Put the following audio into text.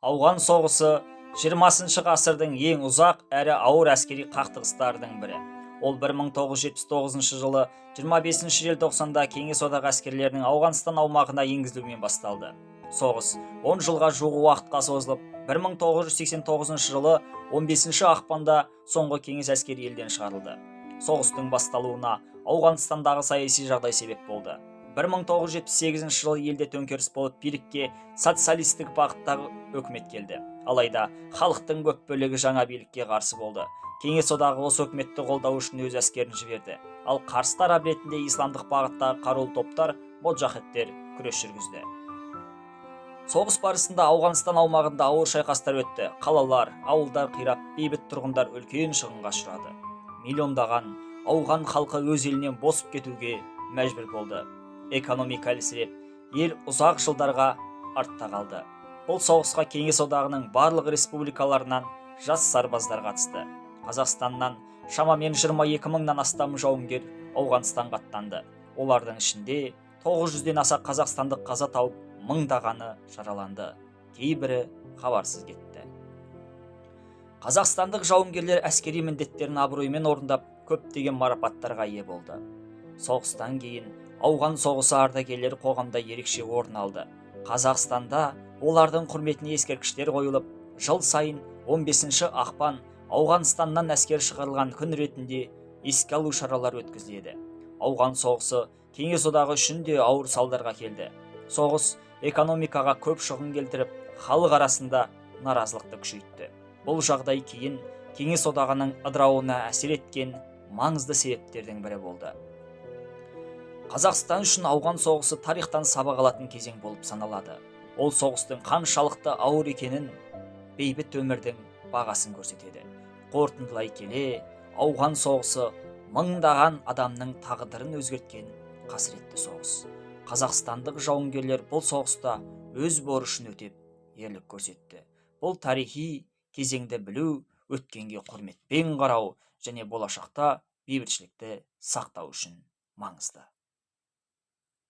Ауған соғысы 20 ғасырдың ең ұзақ әрі ауыр әскери қақтығыстарының бірі. Ол 1979 жылы 25 желтоқсанда Кеңес одағы әскерлерінің Ауғанстан аумағына енгізілуімен басталды. Соғыс 10 жылға жуық уақытқа созылып, 1989 жылы 15 ақпанда соңғы Кеңес әскері елден шығарылды. Соғыстың басталуына Ауғанстандағы саяси жағдай себеп болды. 1978 жылы елде төңкеріс болып, билікке социалистік бағыттағы өкімет келді. Алайда халықтың көп бөлігі жаңа билікке қарсы болды. Кеңес одағы осы өкіметті қолдау үшін өз әскерін жіберді. Ал қарсы тарап ретінде исламдық бағыттағы қарулы топтар, моджахеттер күрес жүргізді. Соғыс барысында Ауғанстан аумағында ауыр шайқастар өтті. Қалалар, ауылдар қирап, бейбіт тұрғындар үлкен шығынға ұшырады. Миллиондаған ауған халқы өз елінен босып кетуге мәжбүр болды. Экономика әлсіреп, ел ұзақ жылдарға артта қалды. Бұл соғысқа Кеңес одағының барлық республикаларынан жас сарбаздар қатысты. Қазақстаннан шамамен 22 мыңнан астам жауынгер Ауғанстанға аттанды. Олардың ішінде 900-ден аса қазақстандық қаза тауып, мыңдағаны жараланды. Кейбірі хабарсыз кетті. Қазақстандық жауынгерлер әскери міндеттерін абыроймен орындап, көптеген марапаттарға ие болды. Соғыстан кейін Ауған соғысы ардагерлері қоғамда ерекше орын алды. Қазақстанда олардың құрметіне ескерткіштер қойылып, жыл сайын 15 ақпан Ауғанстаннан әскер шығарылған күн ретінде еске алу шаралары өткізіледі. Ауған соғысы Кеңес одағы үшін де ауыр салдарға келді. Соғыс экономикаға көп шығын келтіріп, халық арасында наразылықты күшейтті. Бұл жағдай кейін Кеңес одағының ыдырауына әсер еткен маңызды себептердің бірі болды. Қазақстан үшін Ауған соғысы тарихтан сабақ алатын кезең болып саналады. Ол соғыстың қаншалықты ауыр екенін, бейбіт өмірдің бағасын көрсетеді. Қорытындылай келе, Ауған соғысы мыңдаған адамның тағдырын өзгерткен қасіретті соғыс. Қазақстандық жауынгерлер бұл соғыста өз борышын өтеп, ерлік көрсетті. Бұл тарихи кезеңді білу, өткенге құрметпен қарау және болашақта бейбітшілікті сақтау үшін маңызды.